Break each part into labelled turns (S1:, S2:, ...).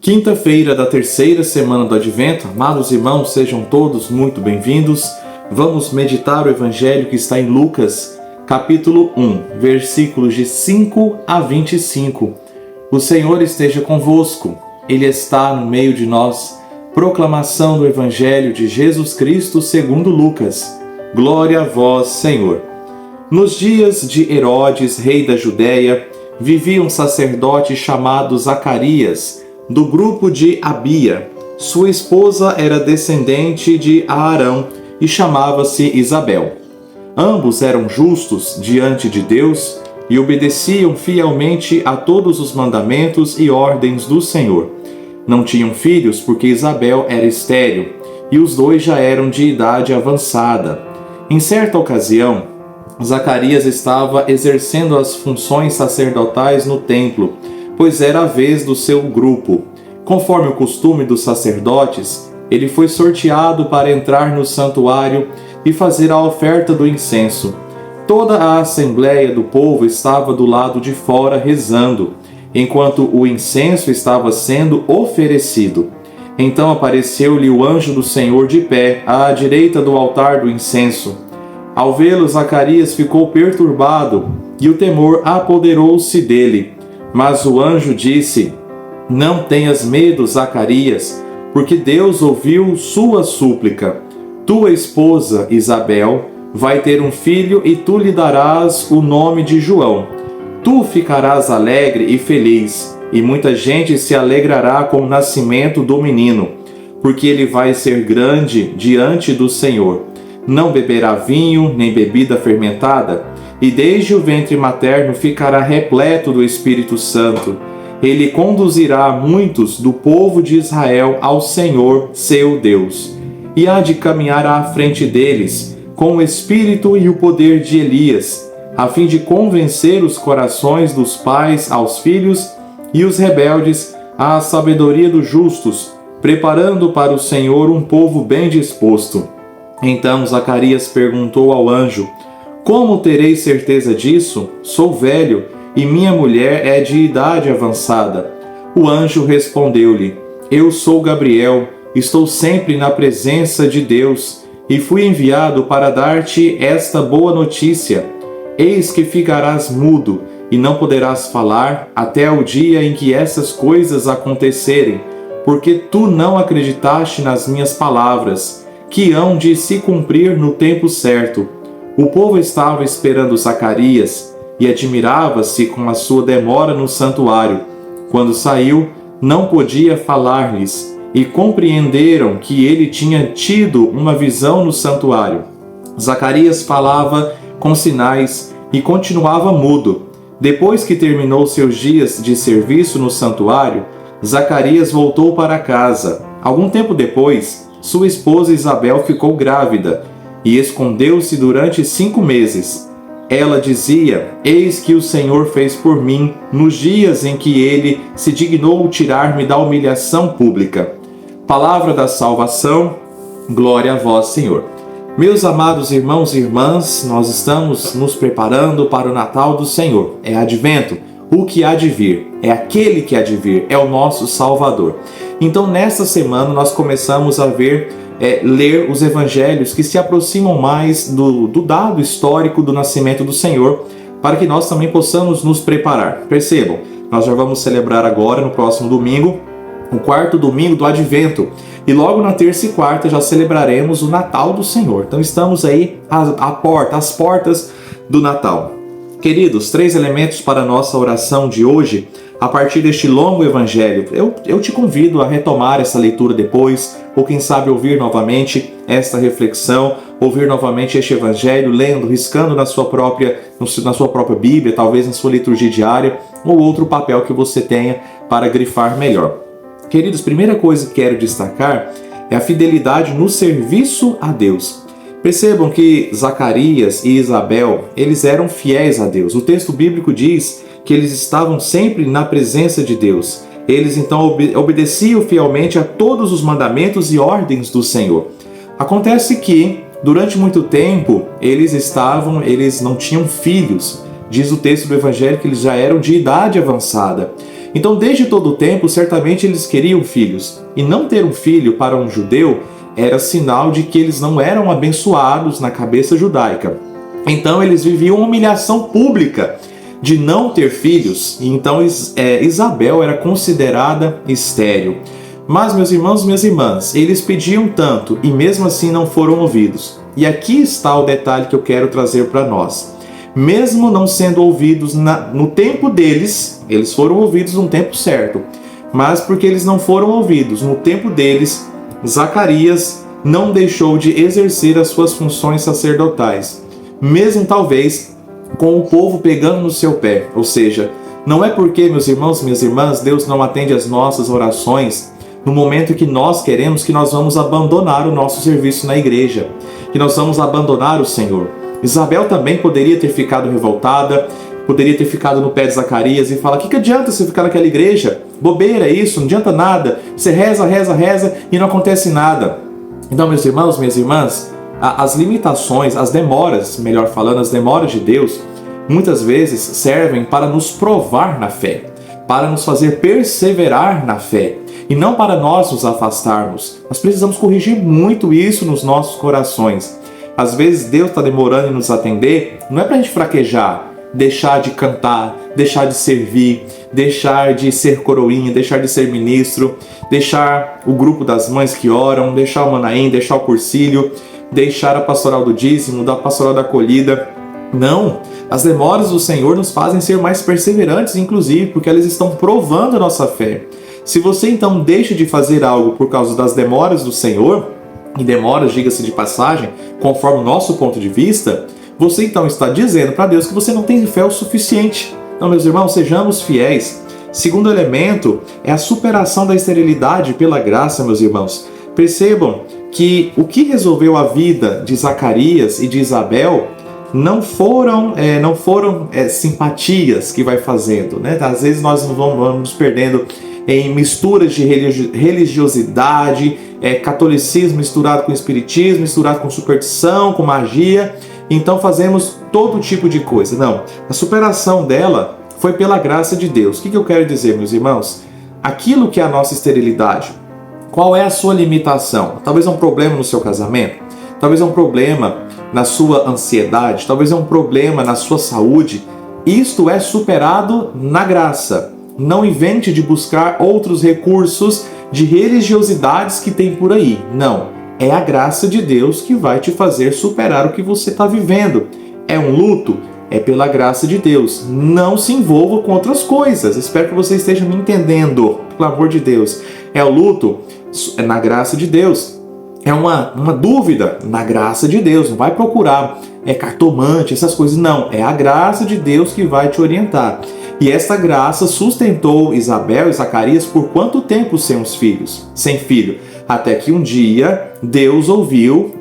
S1: Quinta-feira da terceira semana do Advento, amados irmãos, sejam todos muito bem-vindos. Vamos meditar o Evangelho que está em Lucas, capítulo 1, versículos de 5 a 25. O Senhor esteja convosco, Ele está no meio de nós. Proclamação do Evangelho de Jesus Cristo segundo Lucas. Glória a vós, Senhor. Nos dias de Herodes, rei da Judéia, vivia um sacerdote chamado Zacarias, do grupo de Abia. Sua esposa era descendente de Arão e chamava-se Isabel. Ambos eram justos diante de Deus e obedeciam fielmente a todos os mandamentos e ordens do Senhor. Não tinham filhos porque Isabel era estéril e os dois já eram de idade avançada. Em certa ocasião, Zacarias estava exercendo as funções sacerdotais no templo, pois era a vez do seu grupo. Conforme o costume dos sacerdotes, ele foi sorteado para entrar no santuário e fazer a oferta do incenso. Toda a assembleia do povo estava do lado de fora rezando, enquanto o incenso estava sendo oferecido. Então apareceu-lhe o anjo do Senhor de pé, à direita do altar do incenso. Ao vê-lo, Zacarias ficou perturbado e o temor apoderou-se dele. Mas o anjo disse: Não tenhas medo, Zacarias, porque Deus ouviu sua súplica. Tua esposa, Isabel, vai ter um filho e tu lhe darás o nome de João. Tu ficarás alegre e feliz, e muita gente se alegrará com o nascimento do menino, porque ele vai ser grande diante do Senhor. Não beberá vinho nem bebida fermentada, e desde o ventre materno ficará repleto do Espírito Santo. Ele conduzirá muitos do povo de Israel ao Senhor, seu Deus, e há de caminhar à frente deles, com o espírito e o poder de Elias, a fim de convencer os corações dos pais aos filhos e os rebeldes à sabedoria dos justos, preparando para o Senhor um povo bem disposto. Então Zacarias perguntou ao anjo: Como terei certeza disso? Sou velho e minha mulher é de idade avançada. O anjo respondeu-lhe: Eu sou Gabriel, estou sempre na presença de Deus e fui enviado para dar-te esta boa notícia. Eis que ficarás mudo e não poderás falar até o dia em que essas coisas acontecerem, porque tu não acreditaste nas minhas palavras, que hão de se cumprir no tempo certo. O povo estava esperando Zacarias e admirava-se com a sua demora no santuário. Quando saiu, não podia falar-lhes, e compreenderam que ele tinha tido uma visão no santuário. Zacarias falava com sinais e continuava mudo. Depois que terminou seus dias de serviço no santuário, Zacarias voltou para casa. Algum tempo depois, sua esposa Isabel ficou grávida e escondeu-se durante 5 meses. Ela dizia: Eis que o Senhor fez por mim nos dias em que Ele se dignou tirar-me da humilhação pública. Palavra da salvação, glória a vós, Senhor. Meus amados irmãos e irmãs, nós estamos nos preparando para o Natal do Senhor. É Advento, o que há de vir, é aquele que há de vir, é o nosso Salvador. Então, nesta semana, nós começamos a ler os evangelhos que se aproximam mais do dado histórico do nascimento do Senhor, para que nós também possamos nos preparar. Percebam, nós já vamos celebrar agora, no próximo domingo, o 4º domingo do Advento, e logo na terça e quarta já celebraremos o Natal do Senhor. Então estamos aí às portas do Natal. Queridos, 3 elementos para a nossa oração de hoje, a partir deste longo evangelho. Eu te convido a retomar essa leitura depois, ou quem sabe ouvir novamente esta reflexão, ouvir novamente este evangelho, lendo, riscando na sua própria Bíblia, talvez na sua liturgia diária, ou outro papel que você tenha para grifar melhor. Queridos, primeira coisa que quero destacar é a fidelidade no serviço a Deus. Percebam que Zacarias e Isabel, eles eram fiéis a Deus. O texto bíblico diz que eles estavam sempre na presença de Deus. Eles então obedeciam fielmente a todos os mandamentos e ordens do Senhor. Acontece que, durante muito tempo, eles não tinham filhos. Diz o texto do Evangelho que eles já eram de idade avançada. Então, desde todo o tempo, certamente eles queriam filhos. E não ter um filho para um judeu era sinal de que eles não eram abençoados na cabeça judaica. Então, eles viviam uma humilhação pública de não ter filhos. E então, Isabel era considerada estéril. Mas, meus irmãos e minhas irmãs, eles pediam tanto e mesmo assim não foram ouvidos. E aqui está o detalhe que eu quero trazer para nós. Mesmo não sendo ouvidos no tempo deles, eles foram ouvidos no tempo certo. Mas porque eles não foram ouvidos no tempo deles, Zacarias não deixou de exercer as suas funções sacerdotais. Mesmo talvez com o povo pegando no seu pé. Ou seja, não é porque, meus irmãos e minhas irmãs, Deus não atende às nossas orações no momento que nós queremos, que nós vamos abandonar o nosso serviço na igreja, que nós vamos abandonar o Senhor. Isabel também poderia ter ficado revoltada, poderia ter ficado no pé de Zacarias e falar: que adianta você ficar naquela igreja? Bobeira isso, não adianta nada. Você reza, reza, reza e não acontece nada. Então, meus irmãos, minhas irmãs, as limitações, as demoras, melhor falando, as demoras de Deus, muitas vezes servem para nos provar na fé, para nos fazer perseverar na fé, e não para nós nos afastarmos. Nós precisamos corrigir muito isso nos nossos corações. Às vezes Deus está demorando em nos atender, não é para a gente fraquejar, deixar de cantar, deixar de servir, deixar de ser coroinha, deixar de ser ministro, deixar o grupo das mães que oram, deixar o Manaim, deixar o cursilho, deixar a pastoral do dízimo, da pastoral da acolhida. Não, as demoras do Senhor nos fazem ser mais perseverantes, inclusive, porque elas estão provando a nossa fé. Se você então deixa de fazer algo por causa das demoras do Senhor, e demoras, diga-se de passagem, conforme o nosso ponto de vista, você então está dizendo para Deus que você não tem fé o suficiente. Então, meus irmãos, sejamos fiéis. Segundo elemento é a superação da esterilidade pela graça, meus irmãos. Percebam que o que resolveu a vida de Zacarias e de Isabel não foram simpatias que vai fazendo, né? Às vezes nós vamos perdendo em misturas de religiosidade, catolicismo misturado com espiritismo, misturado com superstição, com magia. Então fazemos todo tipo de coisa. Não, a superação dela foi pela graça de Deus. O que eu quero dizer, meus irmãos? Aquilo que é a nossa esterilidade, qual é a sua limitação? Talvez é um problema no seu casamento, talvez é um problema na sua ansiedade, talvez é um problema na sua saúde. Isto é superado na graça. Não invente de buscar outros recursos de religiosidades que tem por aí. Não, é a graça de Deus que vai te fazer superar o que você está vivendo. É um luto? É pela graça de Deus. Não se envolva com outras coisas. Espero que você esteja me entendendo, pelo amor de Deus. É o luto? É na graça de Deus. É uma dúvida? Na graça de Deus. Não vai procurar cartomante, essas coisas. Não, é a graça de Deus que vai te orientar. E esta graça sustentou Isabel e Zacarias por quanto tempo sem filho? Até que um dia Deus ouviu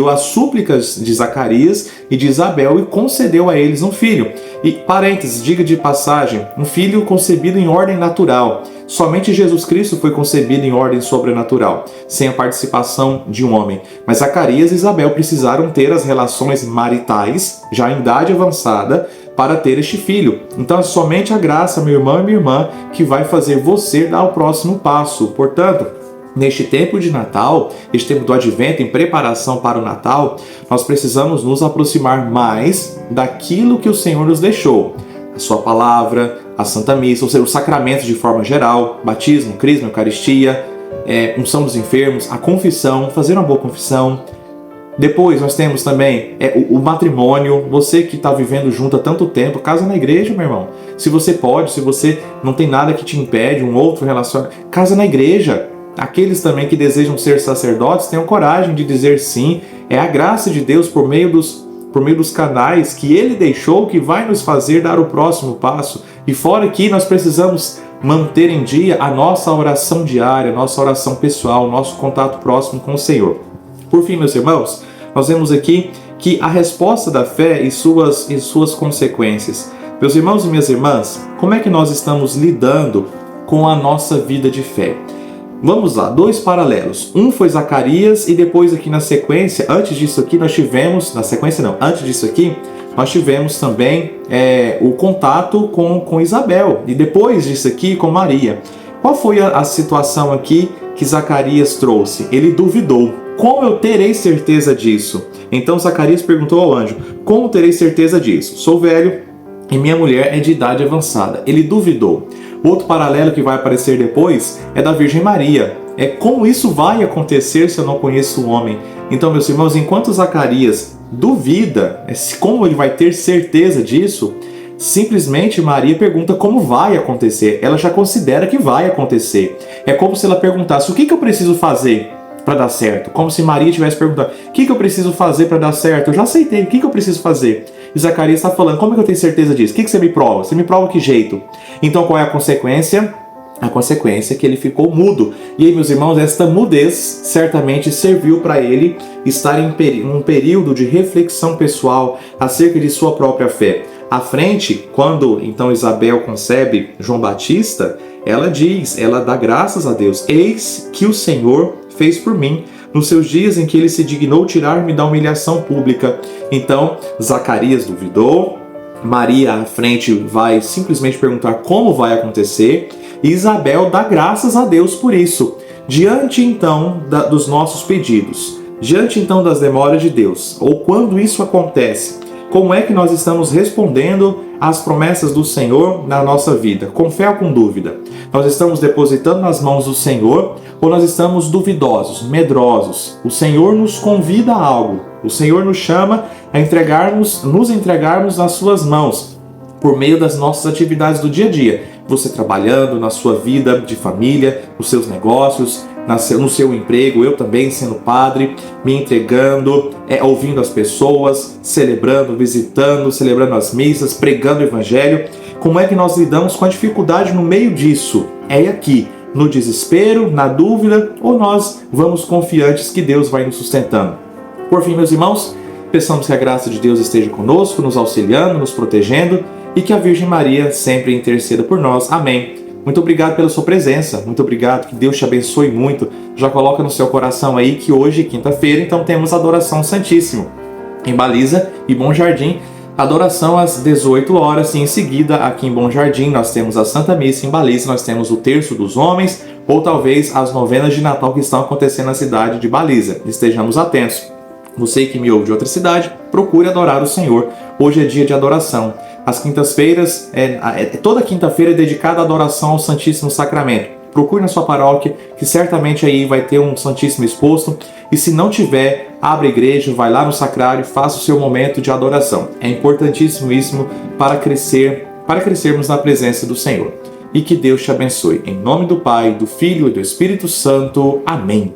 S1: as súplicas de Zacarias e de Isabel e concedeu a eles um filho. E, parênteses, diga de passagem, um filho concebido em ordem natural. Somente Jesus Cristo foi concebido em ordem sobrenatural, sem a participação de um homem. Mas Zacarias e Isabel precisaram ter as relações maritais, já em idade avançada, para ter este filho. Então é somente a graça, meu irmão e minha irmã, que vai fazer você dar o próximo passo. Portanto, neste tempo de Natal, este tempo do Advento, em preparação para o Natal, nós precisamos nos aproximar mais daquilo que o Senhor nos deixou. A sua palavra, a Santa Missa, ou seja, os sacramentos de forma geral, batismo, crisma, eucaristia, unção dos enfermos, a confissão, fazer uma boa confissão. Depois nós temos também o matrimônio. Você que está vivendo junto há tanto tempo, casa na igreja, meu irmão. Se você pode, se você não tem nada que te impede, um outro relacionamento, casa na igreja. Aqueles também que desejam ser sacerdotes, tenham coragem de dizer sim. É a graça de Deus por meio dos canais que Ele deixou que vai nos fazer dar o próximo passo. E fora que nós precisamos manter em dia a nossa oração diária, a nossa oração pessoal, o nosso contato próximo com o Senhor. Por fim, meus irmãos, nós vemos aqui que a resposta da fé e suas consequências. Meus irmãos e minhas irmãs, como é que nós estamos lidando com a nossa vida de fé? Vamos lá, dois paralelos. Um foi Zacarias e depois aqui na sequência, antes disso aqui, nós nós tivemos também o contato com Isabel, e depois disso aqui com Maria. Qual foi a situação aqui que Zacarias trouxe? Ele duvidou. Como eu terei certeza disso? Então Zacarias perguntou ao anjo: como terei certeza disso? Sou velho e minha mulher é de idade avançada. Ele duvidou. Outro paralelo que vai aparecer depois é da Virgem Maria. Como isso vai acontecer se eu não conheço o homem? Então, meus irmãos, enquanto Zacarias duvida, como ele vai ter certeza disso, simplesmente Maria pergunta como vai acontecer. Ela já considera que vai acontecer. É como se ela perguntasse: o que eu preciso fazer para dar certo? Como se Maria tivesse perguntado: o que eu preciso fazer para dar certo? Eu já aceitei, o que eu preciso fazer? E Zacarias está falando: como é que eu tenho certeza disso? O que você me prova? Você me prova que jeito? Então qual é a consequência? A consequência é que ele ficou mudo. E aí, meus irmãos, esta mudez certamente serviu para ele estar em um período de reflexão pessoal acerca de sua própria fé. À frente, quando então Isabel concebe João Batista, ela dá graças a Deus: eis que o Senhor fez por mim nos seus dias em que ele se dignou tirar-me da humilhação pública. Então Zacarias duvidou, Maria à frente vai simplesmente perguntar como vai acontecer, e Isabel dá graças a Deus por isso. Diante então dos nossos pedidos, diante então das demoras de Deus, ou quando isso acontece, como é que nós estamos respondendo às promessas do Senhor na nossa vida? Com fé ou com dúvida? Nós estamos depositando nas mãos do Senhor ou nós estamos duvidosos, medrosos? O Senhor nos convida a algo. O Senhor nos chama a nos entregarmos nas suas mãos por meio das nossas atividades do dia a dia. Você trabalhando na sua vida de família, nos seus negócios, no seu emprego, eu também sendo padre, me entregando, ouvindo as pessoas, celebrando, visitando, celebrando as missas, pregando o evangelho. Como é que nós lidamos com a dificuldade no meio disso? É aqui, no desespero, na dúvida, ou nós vamos confiantes que Deus vai nos sustentando? Por fim, meus irmãos, peçamos que a graça de Deus esteja conosco, nos auxiliando, nos protegendo, e que a Virgem Maria sempre interceda por nós. Amém. Muito obrigado pela sua presença, muito obrigado, que Deus te abençoe muito. Já coloca no seu coração aí que hoje, quinta-feira, então temos adoração Santíssimo em Baliza e Bom Jardim, adoração às 18 horas, e em seguida aqui em Bom Jardim nós temos a Santa Missa, em Baliza nós temos o Terço dos Homens, ou talvez as novenas de Natal que estão acontecendo na cidade de Baliza. Estejamos atentos. Você que me ouve de outra cidade, procure adorar o Senhor. Hoje é dia de adoração. As quintas-feiras, toda quinta-feira é dedicada à adoração ao Santíssimo Sacramento. Procure na sua paróquia, que certamente aí vai ter um Santíssimo exposto. E se não tiver, abra a igreja, vai lá no sacrário e faça o seu momento de adoração. É importantíssimo isso para crescermos na presença do Senhor. E que Deus te abençoe. Em nome do Pai, do Filho e do Espírito Santo. Amém.